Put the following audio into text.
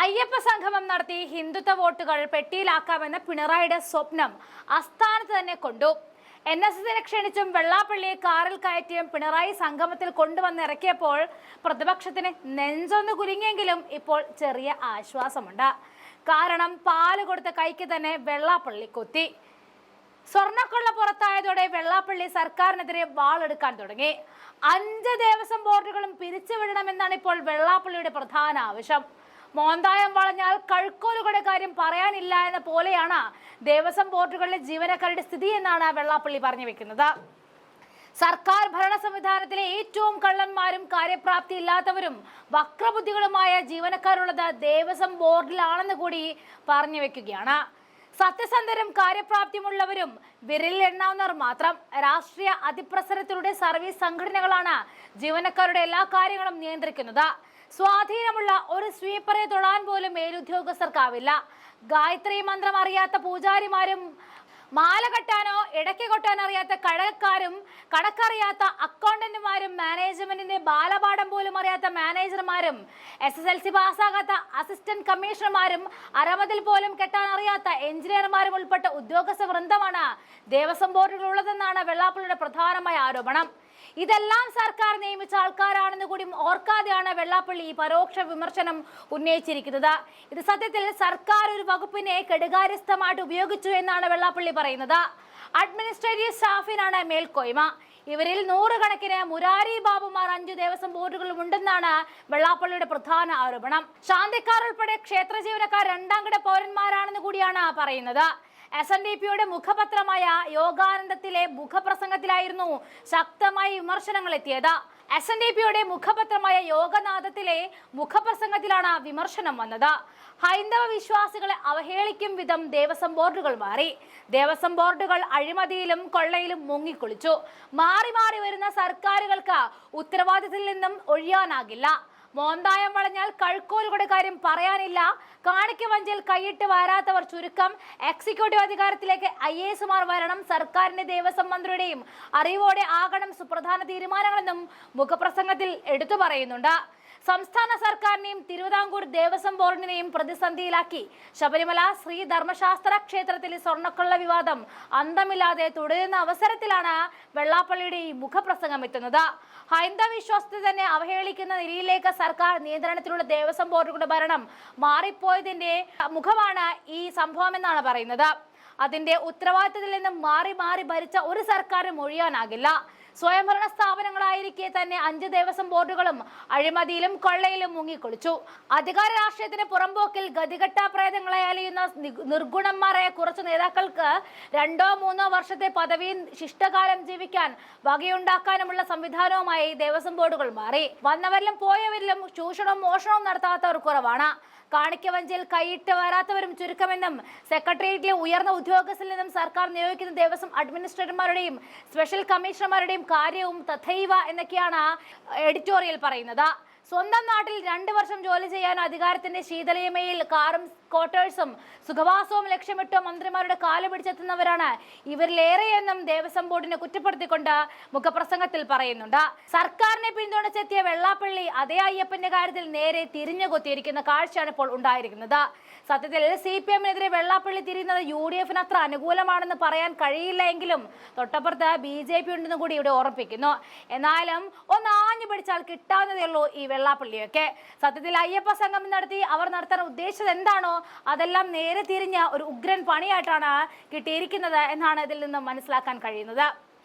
അയ്യപ്പ സംഗമം നടത്തി ഹിന്ദുത്വ വോട്ടുകൾ പെട്ടിയിലാക്കാമെന്ന പിണറായിയുടെ സ്വപ്നം അസ്ഥാനത്ത് തന്നെ കൊണ്ടു. NSSനെ ക്ഷണിച്ചും വെള്ളാപ്പള്ളിയെ കാറിൽ കയറ്റിയും പിണറായി സംഗമത്തിൽ കൊണ്ടുവന്നിറക്കിയപ്പോൾ പ്രതിപക്ഷത്തിന് നെഞ്ചൊന്ന് കുലുങ്ങിയെങ്കിലും ഇപ്പോൾ ചെറിയ ആശ്വാസമുണ്ട്. കാരണം പാല് കൊടുത്ത കൈക്ക് തന്നെ വെള്ളാപ്പള്ളി കൊത്തി. സ്വർണ്ണക്കൊള്ള പുറത്തായതോടെ വെള്ളാപ്പള്ളി സർക്കാരിനെതിരെ വാളെടുക്കാൻ തുടങ്ങി. 5 ദേവസ്വം ബോർഡുകളും പിരിച്ചുവിടണമെന്നാണ് ഇപ്പോൾ വെള്ളാപ്പള്ളിയുടെ പ്രധാന ആവശ്യം. മോന്തായം വളഞ്ഞാൽ കഴുക്കോലുകളുടെ കാര്യം പറയാനില്ല എന്ന പോലെയാണ് ദേവസ്വം ബോർഡുകളിലെ ജീവനക്കാരുടെ സ്ഥിതി എന്നാണ് വെള്ളാപ്പള്ളി പറഞ്ഞു വെക്കുന്നത്. സർക്കാർ ഭരണ സംവിധാനത്തിലെ ഏറ്റവും കള്ളന്മാരും കാര്യപ്രാപ്തി ഇല്ലാത്തവരും വക്രബുദ്ധികളുമായ ജീവനക്കാരുള്ളത് ദേവസ്വം ബോർഡിലാണെന്ന് കൂടി പറഞ്ഞു വെക്കുകയാണ്. സത്യസന്ധരും കാര്യപ്രാപ്തിയുമുള്ളവരും വിരലിൽ എണ്ണാവുന്നവർ മാത്രം. രാഷ്ട്രീയ അതിപ്രസരത്തിലൂടെ സർവീസ് സംഘടനകളാണ് ജീവനക്കാരുടെ എല്ലാ കാര്യങ്ങളും നിയന്ത്രിക്കുന്നത്. സ്വാധീനമുള്ള ഒരു സ്വീപ്പറെ തൊടാൻ പോലും മേലുദ്യോഗസ്ഥർക്കാവില്ല. ഗായത്രി മന്ത്രം അറിയാത്ത പൂജാരിമാരും മാല കെട്ടാനോ ഇടയ്ക്ക് കൊട്ടാൻ അറിയാത്ത കടക്കാരും കണക്കറിയാത്ത അക്കൗണ്ടന്റുമാരും മാനേജ്മെന്റിന്റെ ബാലപാഠം പോലും അറിയാത്ത മാനേജർമാരും SSLC പാസ്സാകാത്ത അസിസ്റ്റന്റ് കമ്മീഷണർമാരും അരമതിൽ പോലും കെട്ടാൻ അറിയാത്ത എഞ്ചിനീയർമാരും ഉൾപ്പെട്ട ഉദ്യോഗസ്ഥ വൃന്ദമാണ് ദേവസ്വം ബോർഡിലുള്ളതെന്നാണ് വെള്ളാപ്പള്ളിയുടെ പ്രധാനമായ ആരോപണം. ഇതെല്ലാം സർക്കാർ നിയമിച്ച ആൾക്കാരാണെന്ന് കൂടി ഓർക്കാതെയാണ് വെള്ളാപ്പള്ളി ഈ പരോക്ഷ വിമർശനം ഉന്നയിച്ചിരിക്കുന്നത്. ഇത് സത്യത്തിൽ സർക്കാർ ഒരു വകുപ്പിനെ കെടുകാര്യസ്ഥമായിട്ട് ഉപയോഗിച്ചു എന്നാണ് വെള്ളാപ്പള്ളി പറയുന്നത്. അഡ്മിനിസ്ട്രേറ്റീവ് സ്റ്റാഫിനാണ് മേൽക്കോയ്മ. ഇവരിൽ 100 കണക്കിന് മുരാരി ബാബുമാർ 5 ദേവസ്വം ബോർഡുകളും ഉണ്ടെന്നാണ് വെള്ളാപ്പള്ളിയുടെ പ്രധാന ആരോപണം. ശാന്തിക്കാർ ഉൾപ്പെടെ ക്ഷേത്ര ജീവനക്കാർ 2ാം കിട പൗരന്മാരാണെന്ന് കൂടിയാണ് പറയുന്നത്. SNDPയുടെ മുഖപത്രമായ യോഗാനന്ദത്തിലെ മുഖപ്രസംഗത്തിലായിരുന്നു ശക്തമായ വിമർശനങ്ങൾ എത്തിയത്. SNDPയുടെ മുഖപത്രമായ യോഗനാഥത്തിലെ മുഖപ്രസംഗത്തിലാണ് വിമർശനം വന്നത്. ഹൈന്ദവ വിശ്വാസികളെ അവഹേളിക്കും വിധം ദേവസ്വം ബോർഡുകൾ മാറി. ദേവസ്വം ബോർഡുകൾ അഴിമതിയിലും കൊള്ളയിലും മുങ്ങിക്കുളിച്ചു. മാറി മാറി വരുന്ന സർക്കാരുകൾക്ക് ഉത്തരവാദിത്തത്തിൽ നിന്നും ഒഴിയാനാകില്ല. മോന്തായം വളഞ്ഞാൽ കഴുക്കോലുകളുടെ കാര്യം പറയാനില്ല. കാണിക്ക വഞ്ചിയിൽ കൈയിട്ട് വരാത്തവർ ചുരുക്കം. എക്സിക്യൂട്ടീവ് അധികാരത്തിലേക്ക് IASമാർ വരണം. സർക്കാരിന്റെ ദേവസ്വം മന്ത്രിയുടെയും അറിവോടെ ആകണം സുപ്രധാന തീരുമാനങ്ങളെന്നും മുഖപ്രസംഗത്തിൽ എടുത്തു പറയുന്നുണ്ട്. സംസ്ഥാന സർക്കാരിനെയും തിരുവിതാംകൂർ ദേവസ്വം ബോർഡിനെയും പ്രതിസന്ധിയിലാക്കി ശബരിമല ശ്രീ ധർമ്മശാസ്ത്ര ക്ഷേത്രത്തിലെ സ്വർണ്ണക്കൊള്ള വിവാദം അന്തമില്ലാതെ തുടരുന്ന അവസരത്തിലാണ് വെള്ളാപ്പള്ളിയുടെ ഈ മുഖപ്രസംഗം എത്തുന്നത്. ഹൈന്ദവ വിശ്വാസത്തെ തന്നെ അവഹേളിക്കുന്ന നിലയിലേക്ക് സർക്കാർ നിയന്ത്രണത്തിലുള്ള ദേവസ്വം ബോർഡുകളുടെ ഭരണം മാറിപ്പോയതിന്റെ മുഖമാണ് ഈ സംഭവം എന്നാണ് പറയുന്നത്. അതിന്റെ ഉത്തരവാദിത്തത്തിൽ നിന്നും മാറി മാറി ഭരിച്ച ഒരു സർക്കാരും ഒഴിയാനാകില്ല. സ്വയംഭരണ സ്ഥാപനങ്ങളായിരിക്കെ തന്നെ 5 ദേവസ്വം ബോർഡുകളും അഴിമതിയിലും കൊള്ളയിലും മുങ്ങിക്കൊളിച്ചു. അധികാര രാഷ്ട്രീയത്തിന് പുറമ്പോക്കിൽ ഗതികെട്ട പ്രേതങ്ങളെ അലിയുന്ന നിർഗുണന്മാരായ കുറച്ചു നേതാക്കൾക്ക് 2-3 വർഷത്തെ പദവിയും ശിഷ്ടകാലം ജീവിക്കാൻ വകയുണ്ടാക്കാനുമുള്ള സംവിധാനവുമായി ദേവസ്വം ബോർഡുകൾ മാറി. വന്നവരിലും പോയവരിലും ചൂഷണവും മോഷണവും നടത്താത്തവർ കുറവാണ്. കാണിക്കവഞ്ചിയിൽ കൈയിട്ട് വരാത്തവരും ചുരുക്കമെന്നും സെക്രട്ടേറിയറ്റിലെ ഉയർന്ന ഉദ്യോഗസ്ഥരിൽ നിന്നും സർക്കാർ നിയോഗിക്കുന്ന ദേവസ്വം അഡ്മിനിസ്ട്രേറ്റർമാരുടെയും സ്പെഷ്യൽ കമ്മീഷണർമാരുടെയും കാര്യവും തഥൈവ എന്നൊക്കെയാണ് എഡിറ്റോറിയൽ പറയുന്നത്. സ്വന്തം നാട്ടിൽ 2 വർഷം ജോലി ചെയ്യാൻ അധികാരത്തിന്റെ ശീതളയമയിൽ കാറും ക്വാർട്ടേഴ്സും സുഖവാസവും ലക്ഷ്യമിട്ട് മന്ത്രിമാരുടെ കാല് പിടിച്ചെത്തുന്നവരാണ് ഇവരിലേറെയെന്നും ദേവസ്വം ബോർഡിനെ കുറ്റപ്പെടുത്തിക്കൊണ്ട് മുഖപ്രസംഗത്തിൽ പറയുന്നുണ്ട്. സർക്കാരിനെ പിന്തുണച്ചെത്തിയ വെള്ളാപ്പള്ളി അതേ അയ്യപ്പന്റെ കാര്യത്തിൽ നേരെ തിരിഞ്ഞുകൊത്തിയിരിക്കുന്ന കാഴ്ചയാണ് ഇപ്പോൾ ഉണ്ടായിരിക്കുന്നത്. സത്യത്തിൽ CPMനെതിരെ വെള്ളാപ്പള്ളി തിരിയുന്നത് UDFന് അത്ര അനുകൂലമാണെന്ന് പറയാൻ കഴിയില്ല എങ്കിലും തൊട്ടപ്പുറത്ത് BJP ഉണ്ടെന്ന് കൂടി ഇവിടെ ഓർമ്മിപ്പിക്കുന്നു. എന്നാലും ഒന്ന് ആഞ്ഞു പിടിച്ചാൽ കിട്ടാവുന്നതേ ഉള്ളൂ ഈ വെള്ളാപ്പള്ളിയൊക്കെ. സത്യത്തിൽ അയ്യപ്പ സംഗമം നടത്തി അവർ നടത്താൻ ഉദ്ദേശിച്ചത് എന്താണോ അതെല്ലാം നേരെ തിരിഞ്ഞ ഒരു ഉഗ്രൻ പണിയായിട്ടാണ് കിട്ടിയിരിക്കുന്നത് എന്നാണ് ഇതിൽ നിന്നും മനസ്സിലാക്കാൻ കഴിയുന്നത്.